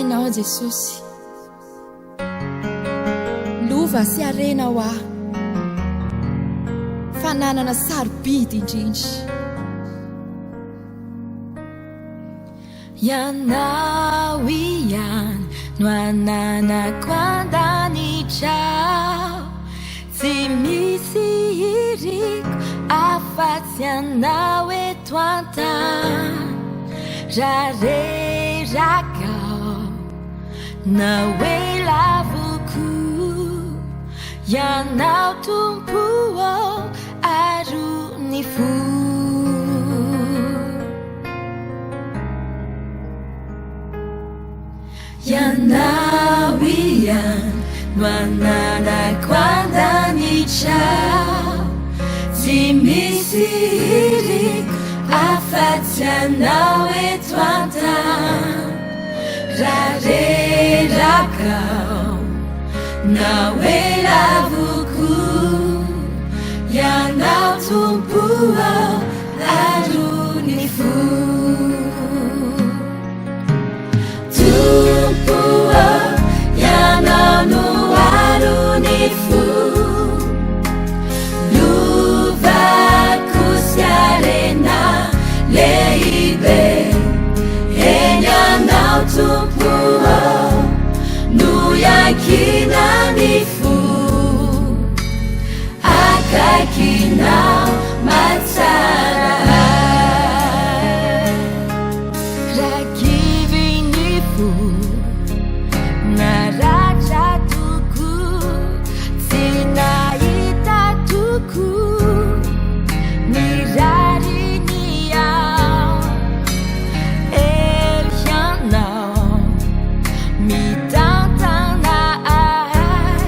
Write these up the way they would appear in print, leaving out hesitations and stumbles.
ianao Jesosy, lova sy arena ho aho, fananana sarobidy indrindra. Ianao ihany no ananako andanitrao, tsy misy iriko afa-tsy anao eto an-tany. Raha reraka na hoe lavoko, ianao tompo arony fo. Ianao ihany no ananako andanitrao, tsy misy iriko afa-tsy anao eto an-tany. Raha reraka na hoe lavoko, ianao tompo arony fo. Tompo ianao no arony fo, lovako sy arena lehibe. Eny ianao tompo no iakinany fo, akaikinao matsara. Rakiviny fo naratra toko, tsy nahita toko mirariny ao. Eo ianao mitantana ahy,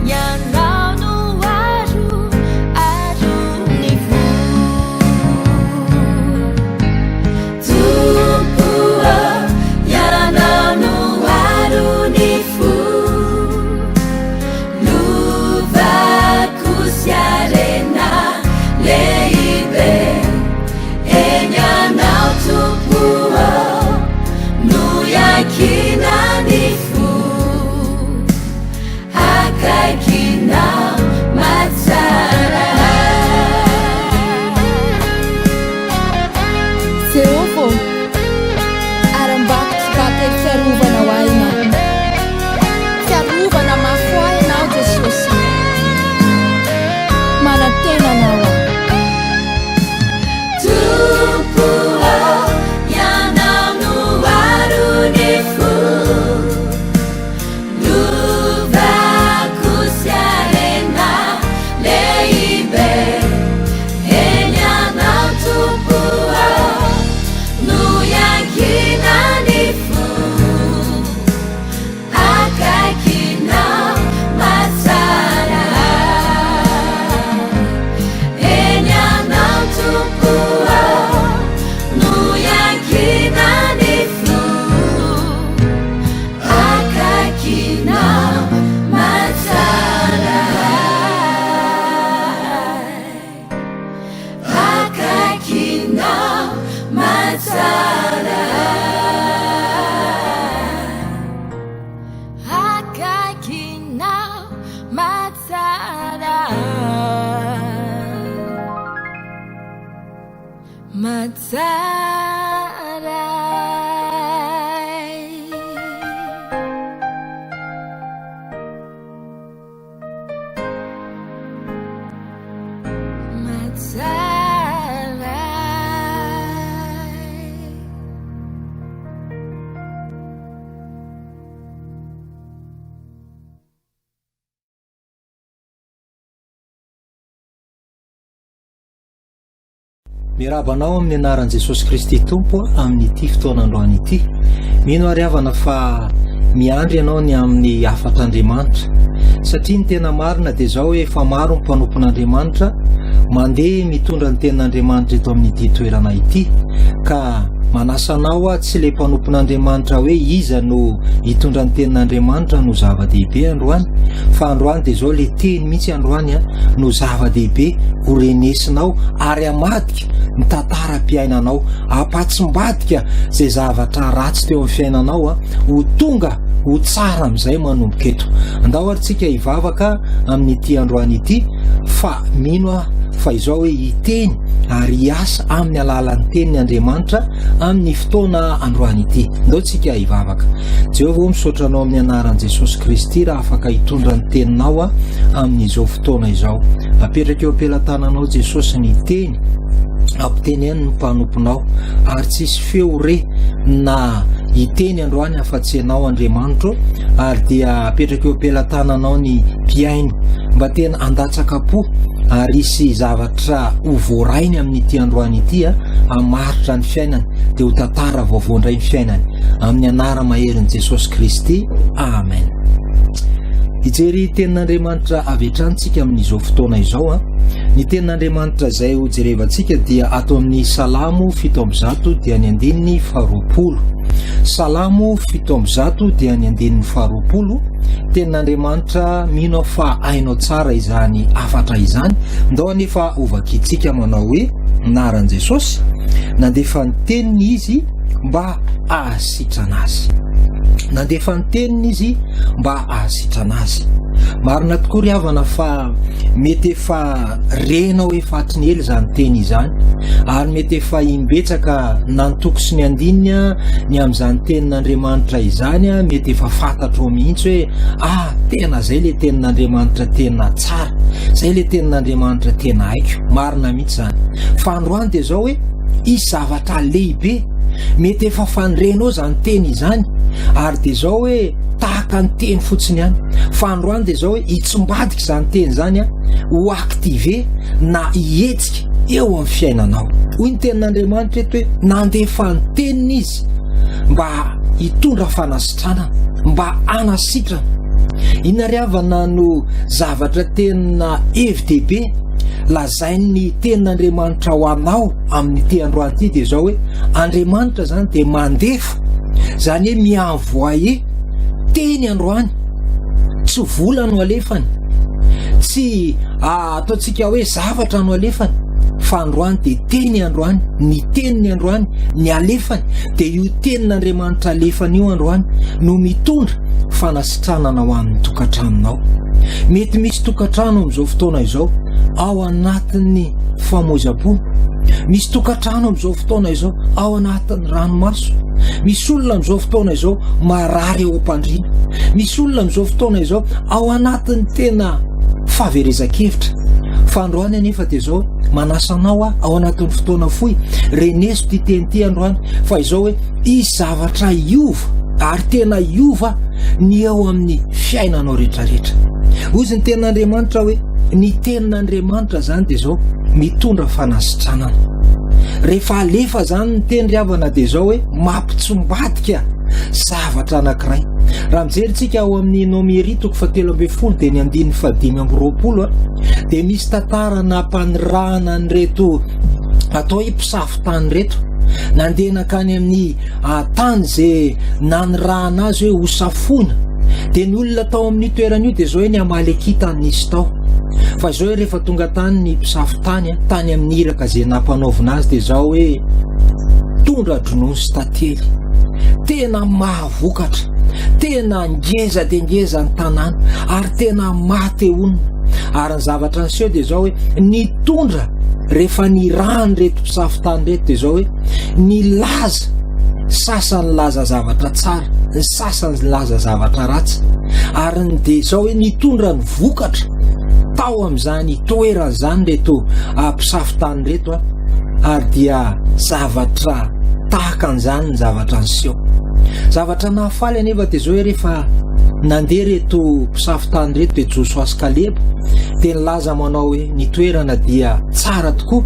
ianao no arony fo. Tompo ianao no arony fo, lovako sy arena lehibe. Eny ianao tompo no iakinany fo, akaikinao matsara. Jehova, arambako tsy bata fiarovana ho ahy ianao, fiarovana mafy ho ahy ianao Jesosy, manantena anao aho. Tompo ianao no arony fo, lovako sy arena lehibe. Eny ianao tompo no iakinany fo, akaikinao matsara. Eny ianao tompo no iakinany fo, akaikinao matsara. Akaikinao matsara. Akaikinao matsara. Matsara. Matsara. Mirabanao amin'ny anaran'i Jesosy Kristy Tompo amin'ity fotoanandroany ity. Mino ariavana fa miandry ianao ny amin'ny afatr'Andriamanitra, satria ny tena marina dia izao hoe efa maro ny mpanompon'Andriamanitra mandeha mitondra ny tenan'Andriamanitra eto amin'ity toerana ity, ka manasanao tsy le mpanompon'Andriamanitra hoe iza no hitondra ny tenin'Andriamanitra no zava-dehibe androany, fa androany dia zao le teny mihitsy androany no zava-dehibe ho renesinao ary amadika ny tantaram-piainanao, ampatsimbadika zay zavatra ratsy teo amin'ny fiainanao ho tonga ho tsara amin'izay manomboka eto. Andao ary tsika hivavaka amin'ity androany ity fa mino fa izao hoe hiteny ary hiasa amin'ny alalan'ny tenin'ny Andriamanitra amin'ny fotoana androany ity. Andao tsika hivavaka. Jehovah misaotra anao amin'ny anaran'i Jesosy Kristy raha afaka hitondra ny teninao amin'izao fotoana izao. Apetraka eo am-pelantananao Jesosy ny teny, ampiteneny ny mpanomponao ary tsisy feo re na hiteny androany afa-tsy anao Andriamanitra, ary dia apetraka eo am-pelantananao ny mpiaino mba tena handatsaka-po ary isy zavatra ho voarainy amin'ity androany ity hamaritra ny fiainany dia ho tantara vaovao indray ny fiainany, amin'ny anara maherin'i Jesosy Kristy. Amen. Hijery tenin'Andriamanitra avy hatrany amin'izao fotoana izao. Ny tenin'Andriamanitra izay ho jerevantsika dia ato amin'ny Salamo 7 dia ny 220. Salamo 7 dia ny 220. Tenin'Andriamanitra mino fa hainao tsara izany afatra izany. Ndao anefa ovakitsika manao hoe anaran'i Jesosy nandefa ny teniny izy mba ahasitrana azy. Nandefa ny teniny izy mba ahasitrana azy. Marina tokoa ry havana fa mety efa renao efa hatriny ely izany teny izany, ary mety efa imbetsaka nantoko sy ny andininy ny amin'izany tenin'Andriamanitra izany, mety efa fantatro mihitsy hoe tena zay le tenin'Andriamanitra tena tsara, zay le tenin'Andriamanitra tena haiko. Marina mihitsy zany. Fa androany dia zao hoe isy zavatra lehibe mety efa fanrenao zany teny izany, ary dia zao hoe tahaka ny teny fotsiny ihany. Fa androany dia zao hoe hitsombadika izany teny izany ho aktive na hihetsika eo amin'ny fiainanao. Hoy ny tenin'Andriamanitra eto hoe nandefa ny teniny izy mba hitondra fanasitrana, mba hanasitrana. Inona ry havana no zavatra tena evi-dehibe lazainy tenin'Andriamanitra ho anao amin'ity androany ity dia zao hoe Andriamanitra zany dia mandefa, zany hoe mienvoyer teny androany, tsy vola no alefany, tsy ataontsika hoe zavatra no alefany, fa androany dia teny androany, ny teniny androany ny alefany, dia io tenin'Andriamanitra alefany io androany no mitondra fanasitranana ho amin'ny tokantranonao. Mety misy tokantrano amin'izao fotoana izao ao anatin'ny famoizam-po, misy tokantrano amin'izao fotoana izao ao anatin'ny ranomaso, misy olona amin'izao fotoana izao marary eo am-pandriana, misy olona amin'izao fotoana izao ao anatin'ny tena fahaverezan-kevitra. Fa androany anefa dia zao manasanao ao anatin'ny fotoana fohy reneso ty teny ty androany fa izao hoe isy zavatra iova ary tena iova ny eo amin'ny fiainanao rehetrarehetra. Hozy ny tenin'Andriamanitra hoe ny tenin'Andriamanitra zany dia zao mitondra fanasitranana. Rehefa alefa zany ny teny ry havana dia zao hoe mampitsombadika zavatra anankiray. Raha mijeritsika ao amin'ny Nomeri 7:10 dia ny 5:20 dia misy tantara nampanirahana an'ireto atao hoe mpisafitany reto, nandeha nakany amin'ny tany zay nanirahana azy hoe hosafona. Dia ny olona tao amin'ny toeran'io dia zao hoe ny Amalekita nisy tao. Fa zao hoe rehefa tonga tany ny mpisafitany tany amin'ny iraka zay nampanaovina azy dia zao hoe tondra dronono sy tantely, tena mahavokatra, tena ngeza dia ngeza ny tanàna ary tena maty onona. Ary ny zavatra niseho dia zao hoe nitondra rehefa nirahany reto mpisafitany reto dia zao hoe nilaza, sasany laza zavatra tsara, ny sasany laza zavatra ratsy, ary dia zao hoe nitondra ny vokatra tao amin'izany toerana zany reto mpisafitany reto ary dia zavatra tahaka an'izany ny zavatra niseho. Zavatra nahafaly anefa dia zao hoe rehefa nandeha reto mpisafitany reto dia Josoa sy Kalebo dia nilaza manao hoe ny toerana dia tsara tokoa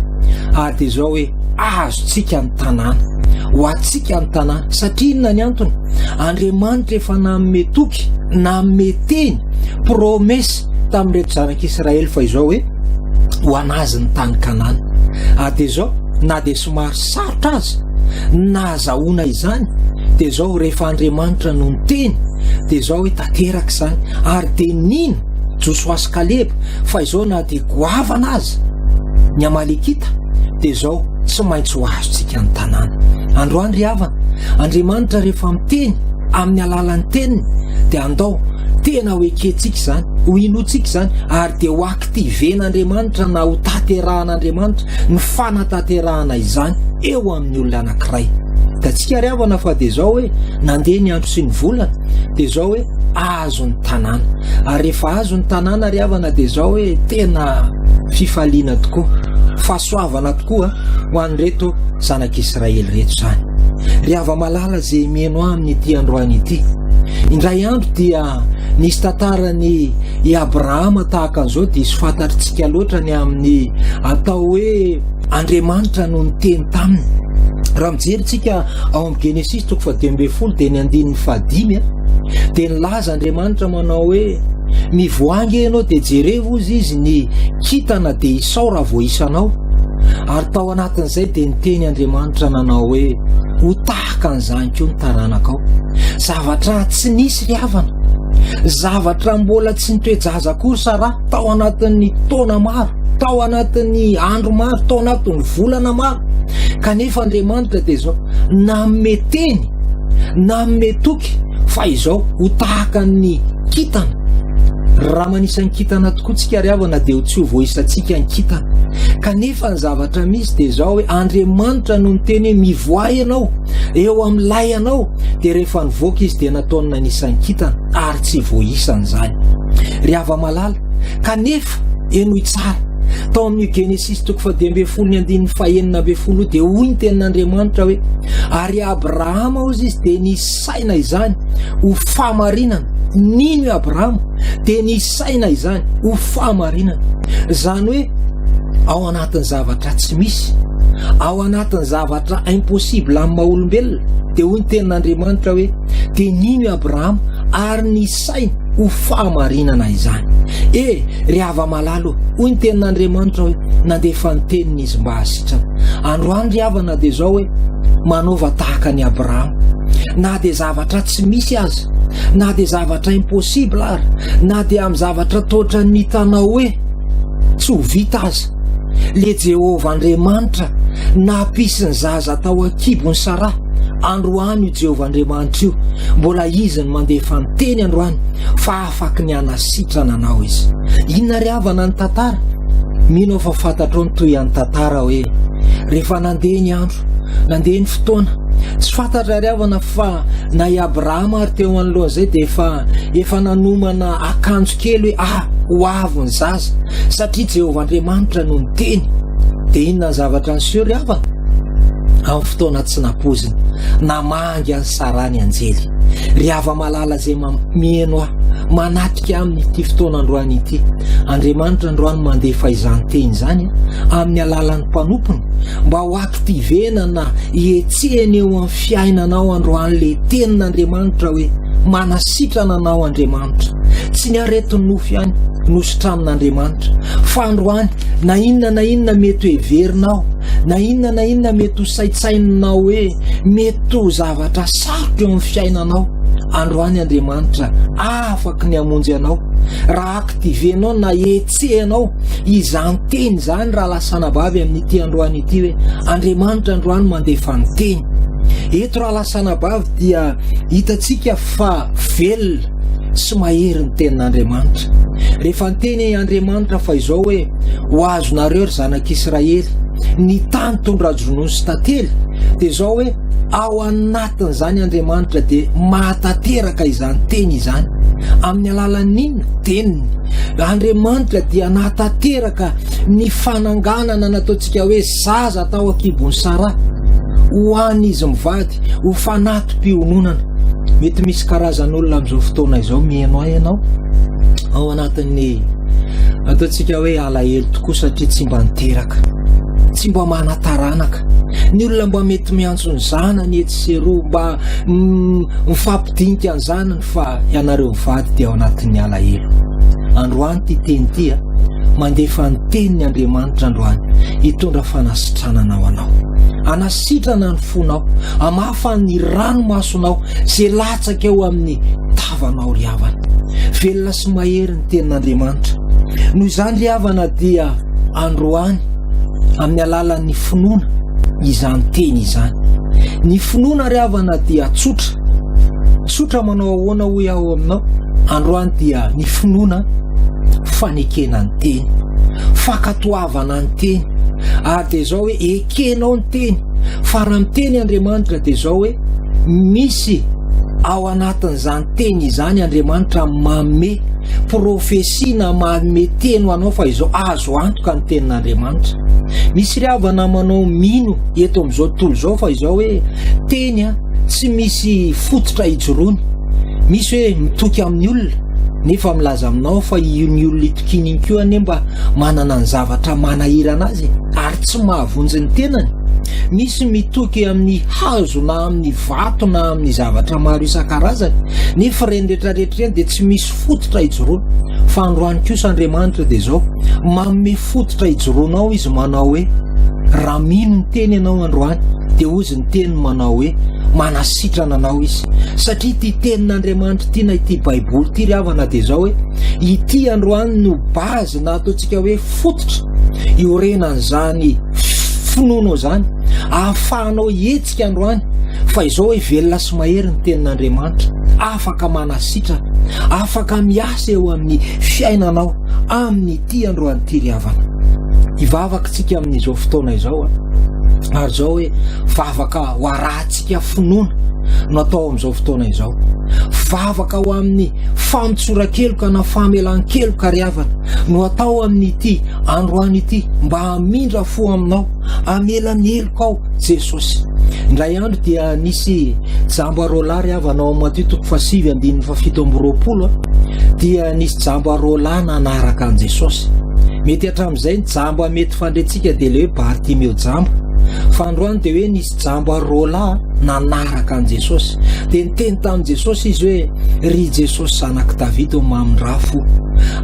ary dia zao hoe azontsika ny tanàna, ho antsika ny tanàna. Satria inona ny antony? Andriamanitra efa nanome toky, nanome teny, promesy tamin'ireto zanak'Israely fa izao hoe ho anazy ny tany Kanana. Dia zao na dia somary sarotra azy nazahoana izany dia zao rehefa Andriamanitra no niteny dia zao hoe tanteraka izany ary dia nino Josoa sy Kaleba fa izao na dia goavana azy ny Amalekita dia zao tsy maintsy ho azontsika ny tanàna. Androany ry havana, Andriamanitra rehefa miteny amin'ny alalan'ny teniny dia andao tena ho ekentsika izany, ho inotsika izany ary dia ho aktiven'Andriamanitra na ho taterahan'Andriamanitra ny fanatanterahana izany eo amin'ny olona anankiray. Da tsika ry havana fa dia zao hoe nandeha ny andro sy ny volana dia zao hoe azo ny tanàna, ary rehefa azo ny tanàna ry havana dia zao hoe tena fifaliana tokoa, fahasoavana tokoa ho an'ireto zanak'Israely reto izany. Ry hava-malala izay mihaino amin'ny ity androany ity, indray andro dia nisy tantarany i Abrahama tahaka an'izao dia sy fantatritsika loatra ny amin'ny atao hoe Andriamanitra no niteny taminy. Raha mijeritsika ao amin'ny Genesis 12 dia ny 15 dia nilaza Andriamanitra manao hoe mivoangy ianao dia jerevo izy ny kitana dia Isao raha vao isanao, ary tao anatin'izay dia niteny Andriamanitra nanao hoe ho tahaka an'izany koa ny taranakao. Zavatra tsy nisy ry havana, zavatra mbola tsy nitoejaza akory Sara tao anatin'ny taona maro, tao anatin'ny andro maro, tao anatin'ny volana maro, kanefa Andriamanitra dia zao nanome teny, nanome toky fa izao ho tahaka ny kitana. Raha manisa ny kitana tokoa tsika ry havana dia ho tsy ho voisantsika ny kitana, kanefa ny zavatra misy dia zao hoe Andriamanitra no niteny hoe mivoay ianao eo amin'ilay anao, dia rehefa nivoaka izy dia nataony nanisa ny kitana ary tsy voisan'izany. Ry hava-malala, kanefa enoy tsara tao amin'ny Genesis 12:19 dia hoy ny tenin'Andriamanitra hoe ary Abrahama ozy izy dia nisaina izany ho fahamarinana. Nino Abrahama dia nisaina izany ho fahamarinana, izany hoe ao anatin'ny zavatra tsy misy, ao anatin'ny zavatra impossible amin'ny maha-olombelona dia hoy ny tenin'Andriamanitra hoe dia nino Abrahama ary nisaina ho fahamarinana izany. Ry hava-malalo, hoy ny tenin'Andriamanitra hoe nandefa ny teniny izy mba hasitrana. Androany ry havana dia zao hoe manaova tahaka ny Abrahama, na dia zavatra tsy misy aza, na dia zavatra impossible ary, na dia amin'ny zavatra totra ny hitanao hoe tsy ho vita aza. Le Jehovah Andriamanitra nampisy ny zaza tao akibony Sara. Androany io Jehovah Andriamanitra io mbola izy ny mandefa ny teny androany fa afaky ny hanasitrana anao izy. Inona ry havana ny tantara? Mino fa fantatrao ny toy an'ny tantara hoe rehefa nandeha ny andro, nandeha ny fotoana, tsy fantatra ry havana fa na i Abrahama ary teo anoloan'izay dia efa nanomana akanjo kely hoe ho avy ny zaza satria Jehovah Andriamanitra no niteny. Dia inona ny zavatra niseho ry havana? Amin'ny fotoana tsy napoziny namangy any Sara ny anjely. Ry hava-malala izay mihaino manatrika amin'ity fotoana androany ity, Andriamanitra androany mandefa izany teny izany amin'ny alalan'ny mpanompony mba ho aktivena na hietsehana eo amin'ny fiainanao androany le tenin'Andriamanitra hoe manasitrana anao Andriamanitra. Tsy ny aretiny nofo ihany nositramin'Andriamanitra fa androany na inona mety ho heverinao, na inona mety ho saitsainao hoe mety ho zavatra sarotra eo amin'ny fiainanao, androany Andriamanitra afaky ny hamonjy anao raha aktivenao na etsehanao izany teny izany. Raha lasana bavy amin'ity androany ity hoe Andriamanitra androany mandefa ny teny. Eto raha lasana bavy dia hitantsika fa velona sy mahery ny tenin'Andriamanitra. Rehefa niteny Andriamanitra fa izao hoe ho azonareo ry zanak'Israely ny tany tondra-dronono sy tantely, dia zao hoe ao anatin'izany Andriamanitra dia mahatateraka izany teny izany. Amin'ny alalan'inona? Teniny. Andriamanitra dia nahatateraka ny fananganana nataontsika hoe zaza tao akibony Sara ho an'izy mivady ho fanatom-piononana. Mety misy karazan'olona amin'izao fotoana izao mihaino ianao ao anatin'ny ataontsika hoe alahelo tokoa satria tsy mba niteraka, tsy mba manataranaka. Ny olona mba mety miantso ny zanany etsy sy eroa mba mifampidinika ny zanany fa ianareo mivady dia ao anatin'ny alahelo. Androany ty teny ty mandefa ny tenin'ny Andriamanitra androany hitondra fanasitranana ho anao. anasitrana ny fonao, amafany ny ranomasonao zay latsaka eo amin'ny tavanao ry havana. Velona sy mahery ny tenin'Andriamanitra. Noho izany ry havana dia androany amin'ny alalan'ny finoana izany teny izany. Ny finoana ry havana dia tsotra manao ahoana hoe ao aminao. Androany dia ny finoana fanekena ny teny, fakatoavana ny teny, ary dia zao hoe ekenao ny teny. Fa raha miteny Andriamanitra dia zao hoe misy ao anatin'izany teny izany Andriamanitra manome profesia, manome teny ho anao fa izao azo antoka ny tenin'Andriamanitra. Misy ry havana manao mino eto amin'izao tontolo izao fa izao hoe teny tsy misy fototra hijoroany. Misy hoe mitoky amin'ny olona nefa milaza aminao fa ny olona itokiny iny koa ane mba manana ny zavatra manahirana azy ary tsy mahavonjy ny tenany. Misy mitoky amin'ny hazo na amin'ny vato na amin'ny zavatra maro isan-karazany nefa reny rehetrarehetra reny dia tsy misy fototra hijoroana. Fa androany kosa Andriamanitra dia zao manome fototra hijoroanao izy manao hoe raha mino ny teny ianao androany dia ozy ny teny manao hoe manasitrana anao izy. Satria ity tenin'Andriamanitra ity na ity baiboly ity ry havana dia zao hoe ity androany no bazy na ataontsika hoe fototra iorenan'izany finoana zany, ahafahanao hetsika androany fa izao hoe velona sy mahery ny tenin'Andriamanitra, afaka manasitrana, afaka miasa eo amin'ny fiainanao amin'ny ity androany ity ry havana. Hivavaka tsika amin'izao fotoana izao ary zao hoe vavaka ho arahantsika finoana natao amin'izao fotoana izao. Vavaka ho amin'ny famontsoran-keloka na famelan-keloka ry havana no atao amin'ity androany ity mba hamindra fo aminao, hamelan'heloka ao Jesosy. Indray andro dia nisy jambo arola ry havana ao Mateo 7:7-20 dia nisy jambo arola nanaraka an Jesosy. Mety hatramin'izay ny jambo mety fandretsika dia le hoe Bartimeo jambo. Fa androany dia hoe nisy jambo arola nanaraka an Jesosy. Dia niteny tamin'i Jesosy izy hoe ry Jesosy zanak' Davida mamindraha fo.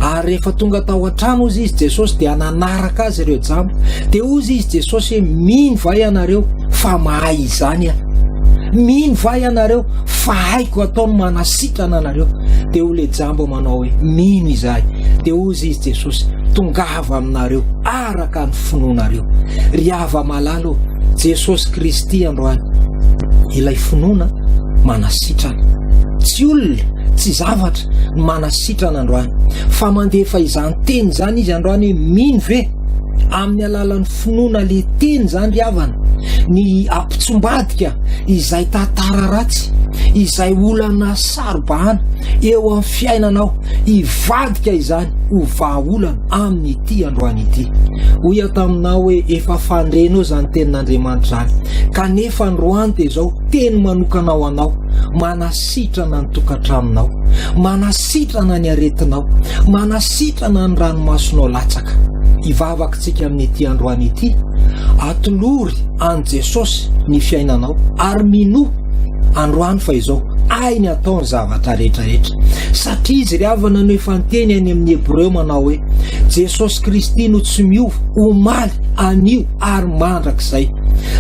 Ary rehefa tonga tao an-trano ozy izy Jesosy dia nanaraka azy ireo jambo. Dia ozy izy Jesosy hoe mino va ianareo fa mahay izany aho. Mino va ianareo fa haiko ataony manasitrana anareo. Dia ho le jambo manao hoe mino izahay. Dia ozy izy Jesosy tongava aminareo araka ny finoanareo. Ry hava malalo Jesosy Kristy androany ilay finoana manasitrana, tsy olona tsy zavatra ny manasitrana androany fa mandefa izany teny zany izy androany hoe mino ve amin'ny alalan'ny finoana le teny zany ry havana, ny ampitsombadika izay tantara ratsy, izay olana sarobahana eo amin'ny fiainanao, ivadika izany ho vahaolana amin'ity androany ity. Hoy taminao hoe efa fandrenao zany tenin'Andriamanitra zany, kanefa androany dia zao teny manokana ho anao, manasitrana ny tokantranonao, manasitrana ny aretinao, manasitrana ny ranomasonao latsaka. Hivavaka tsika amin'ity androany ity, atolory an Jesosy ny fiainanao ary mino androany fa izao ainy ataony zavatra rehetrarehetra. Satria izy ry havana no efa niteny any amin'ny Hebreo manao hoe Jesosy Kristy no tsy miova, omaly, anio ary mandrakizay.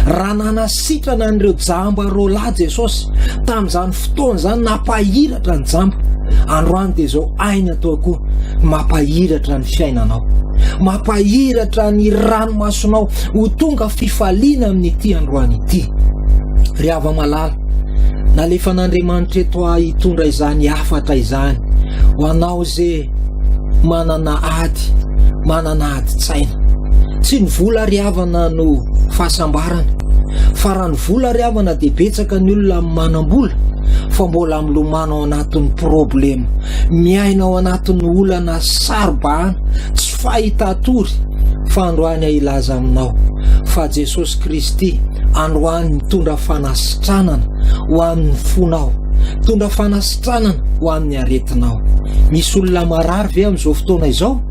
Raha nanasitrana an'ireo jambo arola Jesosy tamin'izany fotoana zany, nampahiratra ny jambo, androany dia zao ainy atao koa mampahiratra ny fiainanao, mampahiratra ny ranomasonao ho tonga fifaliana amin'ity androany ity. Ry hava malala, nalefa n'Andriamanitra eto hitondra izany hafatra izany ho anao zay manana adi-tsaina. Tsy ny vola ry havana no fahasambarana, fa raha ny vola ry havana dia betsaka ny olona manam-bola fa mbola milomano ao anatin'ny problema, miaina ao anatin'ny olana sarobahana tsy fahita tory. Fa androany ilaza aminao fa Jesosy Kristy androany mitondra fanasitranana ho amin'ny fonao, mitondra fanasitranana ho amin'ny aretinao. Misy olona marary ve amin'izao fotoana izao?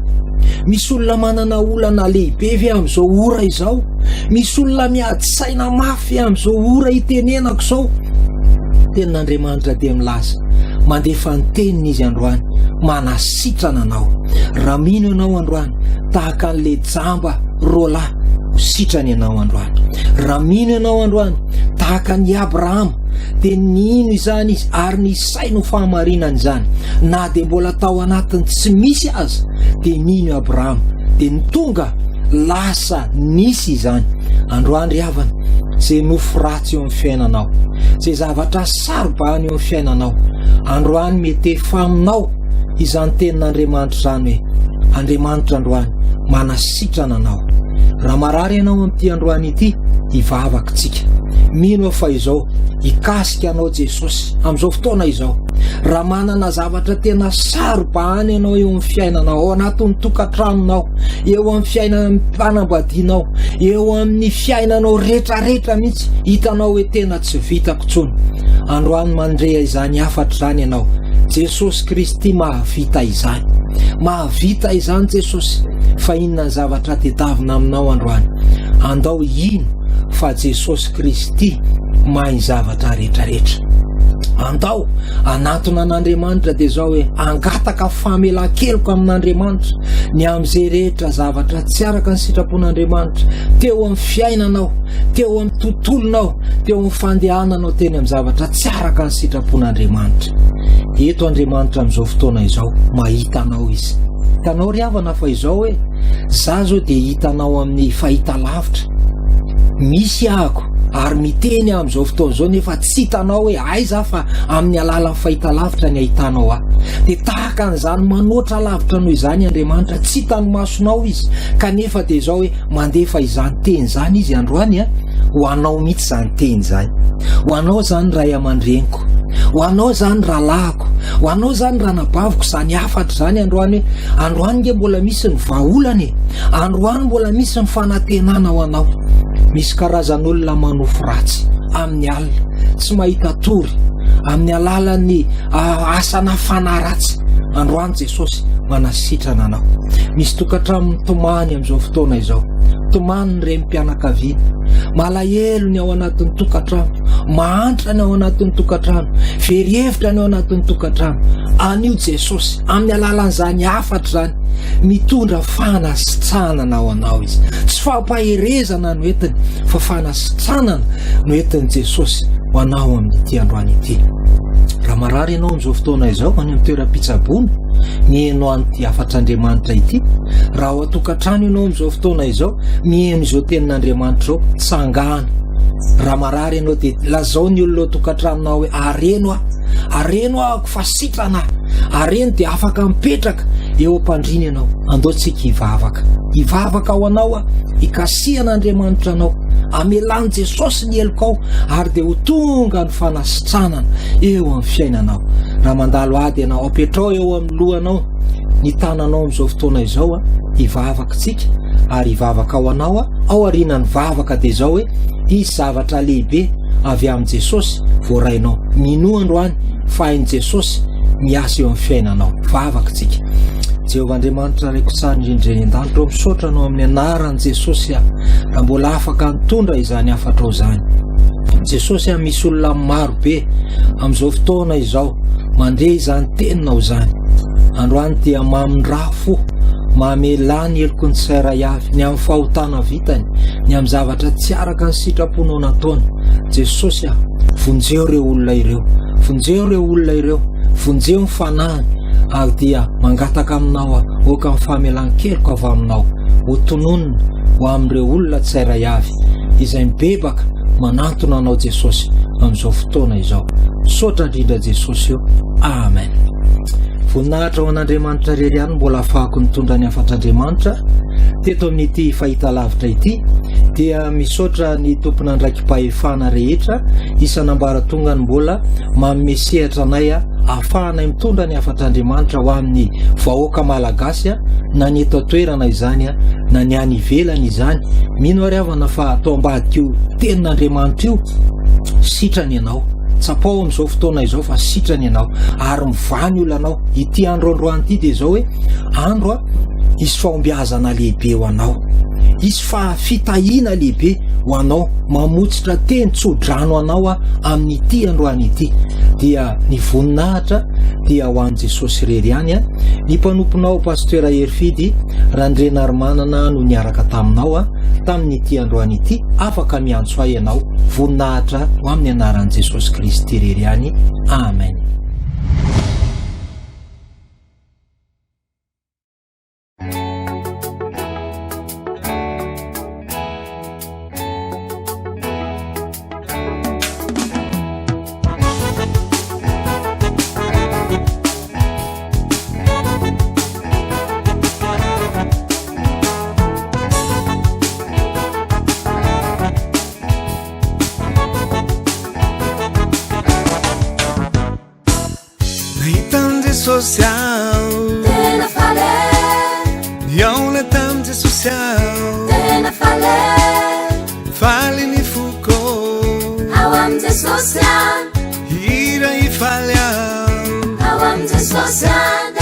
Misy olona manana olana lehibe ve amin'izao ora izao? Misy olona miady saina mafy amin'izao ora itenenako izao? Tenin'Andriamanitra dia milaza mandefa ny teniny izy androany, manasitrana anao. Raha mino ianao androany tahaka an'le jamba rola sitrany ianao androany. Raha mino ianao androany tahaka ny Abrahama dia nino izany izy ary ny saino fahamarinany izany, na dia mbola tao anatiny tsy misy aza dia nino Abrahama dia nitonga lasa nisy izany. Androany ry havana, izay nofo ratsy eo amin'ny fiainanao, izay zavatra sarobany eo amin'ny fiainanao, androany mety efa aminao izany tenin'Andriamanitra izany hoe Andriamanitra androany manasitrana anao. Raha marary ianao amin'ity androany ity, hivavaka tsika. Mino fa izao hikasika anao Jesosy amin'izao fotoana izao. Raha manana zavatra tena sarobany ianao eo amin'ny fiainanao, ao anatin'ny tokantranonao, eo amin'ny fiainan'ny mpanambadianao, eo amin'ny fiainanao rehetrarehetra mihitsy hitanao hoe tena tsy vitako intsony, androany mandrea izany afatra izany ianao. Jesosy Kristy mahavita izany, mahavita izany Jesosy. Fa inona ny zavatra tedavina aminao androany? Andao ino fa Jesosy Kristy mahay zavatra rehetrarehetra. Andao anatona an'Andriamanitra dia zao hoe angataka famelan-keloko amin'Andriamanitra ny amin'izay rehetra zavatra tsy araka ny sitrapon'Andriamanitra teo amin'ny fiainanao, teo amin'ny tontolonao, teo amin'ny fandehananao teny amin'ny zavatra tsy araka ny sitrapon'Andriamanitra. Eto Andriamanitra amin'izao fotoana izao mahita anao izy. Hitanao ry havana fa izao hoe za zao dia hitanao amin'ny fahita lavitra. Misy ahako ary miteny amin'izao fotoana izao nefa tsy hitanao hoe aiza fa amin'ny alalan'ny fahita lavitra ny ahitanao aho. Dia tahaka an'izany manoatra lavitra noho izany Andriamanitra, tsy hitany masonao izy kanefa dia zao hoe mandefa izany teny izany izy androany ho anao mihitsy izany teny izany. Ho anao izany ray aman-dreniko, ho anao izany rahalahiko, ho anao izany ranabaviko, izany afatra izany androany hoe androany nge mbola misy ny vahaolany, androany mbola misy ny fanantenana ho anao. Misy karazan'olona manofo ratsy amin'ny alina, tsy mahita tory amin'ny alalan'ny asana fanaratsy. Androany Jesosy manasitrana anao. Misy tokantrano mitomany amin'izao fotoana izao, tomany ny renim-pianakaviana, malahelo ny ao anatin'ny tokantrano, mahantra ny ao anatin'ny tokantrano, verievitra ny ao anatin'ny tokantrano. Anio Jesosy amin'ny alalan'izany afatra izany mitondra fanasitranana ao anao izy. Tsy fampaherezana no entiny fa fanasitranana no entiny Jesosy ho anao amin'ity androany ity. Raha marary ianao amin'izao fotoana izao any amin'ny toeram-pitsaboana mihaino an'ity afatr'Andriamanitra ity, raha ao an-tokantrano ianao amin'izao fotoana izao mihaino izao tenin'Andriamanitra izao, tsangana. Raha marary ianao dia lazao ny olona ao tokantranonao hoe areno ahako fa sitrana, areno dia afaka mipetraka eo am-pandriana ianao. Andao tsika hivavaka ao anao hikasihan'Andriamanitra anao, amelany Jesosy ny helokao ary dia ho tonga ny fanasitranana eo amin'ny fiainanao. Raha mandalo ady ianao apetrao eo amin'ny lohanao ny tananao amin'izao fotoana izao, hivavaka tsika ary hivavaka ao anao ao aorianany vavaka dia zao hoe izy zavatra lehibe avy amin'ny Jesosy voarainao. Mino androany fa hain'i Jesosy miasa eo amin'ny fiainanao. Vavaka tsika. Jehovah Andriamanitra raiko tsara indrindra an-danitra ao misaotra anao amin'ny anaran'i Jesosy raha mbola afaka nitondra izany afatrao izany. Jesosy misy olona maro be amin'izao fotoana izao mandeha izany teninao izany. Androany dia mamindraha fo, mamelany heloko ny tsairay avy ny amin'ny fahotana vitany, ny amin'ny zavatra tsy araka ny sitraponao nataony. Jesosy vonjeo ireo olona ireo, vonjeo ireo olona ireo, vonjeo ny fanahiny ary dia mangataka aminao oka amin'ny famelan-keloko avy aminao ho tononona ho amin'ireo olona tsairay avy izay mibebaka manantona anao Jesosy amin'izao fotoana izao. Sotra indrindra Jesosy io. Amen. Voninahitra ho an'Andriamanitra rery ihany mbola ahafahako nitondra ny afatr'Andriamanitra teto amin'ity fahita lavitra ity dia misaotra ny tompona andraiki-pahefana rehetra isan'ambaratonga ny mbola manome sehatra anay ahafahanay mitondra ny afatr'Andriamanitra ho amin'ny vahoaka malagasy na ny eto toerana izany na ny any ivelany izany. Mino ary havana fa atao ambadika io tenin'Andriamanitra io sitrany ianao, tsapao amin'izao fotoana izao fa sitrany ianao ary mivany olanao. Ity andro androany ity dia zao hoe andro isy fahombiazana lehibe ho anao. isy fitahina lehibe ho anao mamotsitra teny tsodrano anao amin'ity androany ity. Dia ny voninahitra dia ho an' Jesosy irery ihany ny mpanomponao pasteura Erifidy Randrenarmanana no niaraka taminao tamin'ity androany ity. Afaka miantso ahy ianao. Voninahitra ho amin'ny anaran'i Jesosy Kristy irery ihany. Amen. Social Tena fale Niaona tam'Je social Tena fale Faly ny foko Ao am'Je social Hira ifaly Ao am'Je social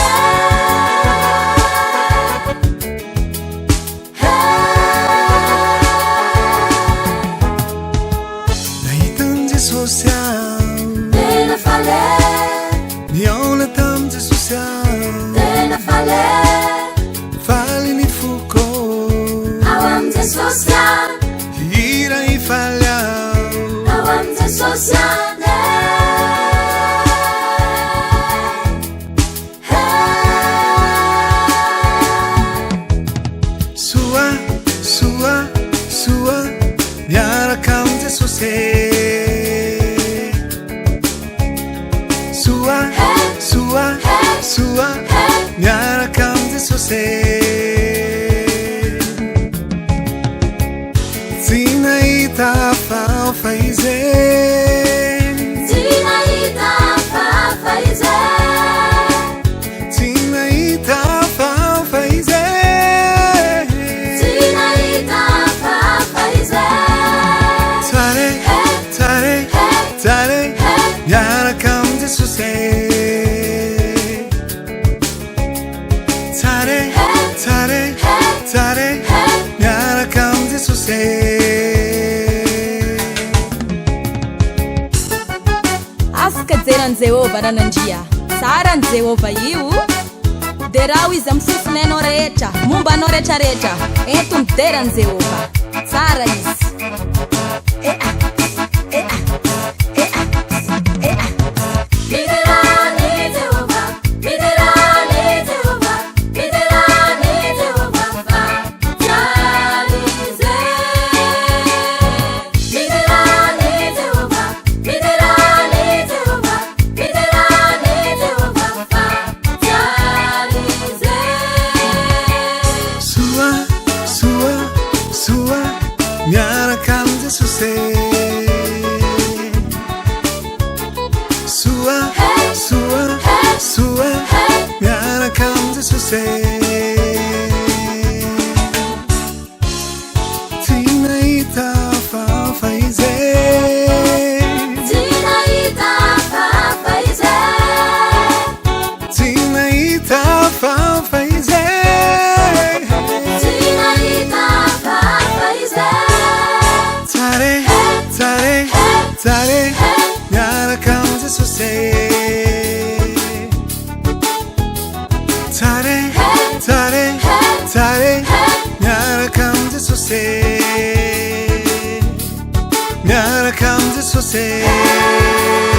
Nahitan'Je social Tena fale Niaona tam'Je social Tena fale Faly ny foko Ao am'Je social Hira ifaly Ao am'Je social Soa, soa, soa Miaraka am'Je social Soa, soa, soa Miaraka am'Je social Tsy nahita hafahafa izay Tsy nahita hafahafa izay Tsy nahita hafahafa izay Tsy nahita hafahafa izay Tsare, tsare, tsare Miaraka am'Je social Tsare, tsare, tsare Miaraka am'Je social Afaka jeran'i Jehovah nanandria tsara ny Jehovah io dia raha izy amin'ny fofony anao rehetra momba anao rehetrarehetra ento mideran'i Jehovah tsara izy Miderani Jehovah Miderani Jehovah Miderani Jehovah Fatalize Miderani Jehovah Miderani Jehovah Miderani Jehovah Fatalize Sua, sua, sua Miaraka am'Je social Sua, sua, sua Miaraka am'Je social Tsy nahita hafahafa izay Tsy nahita hafahafa izay Tsy nahita hafahafa izay Tsy nahita hafahafa izay Tsare, tsare, tsare Miaraka am'Je social Tsare, tsare, tsare Miaraka am'Je social Miaraka am'Je social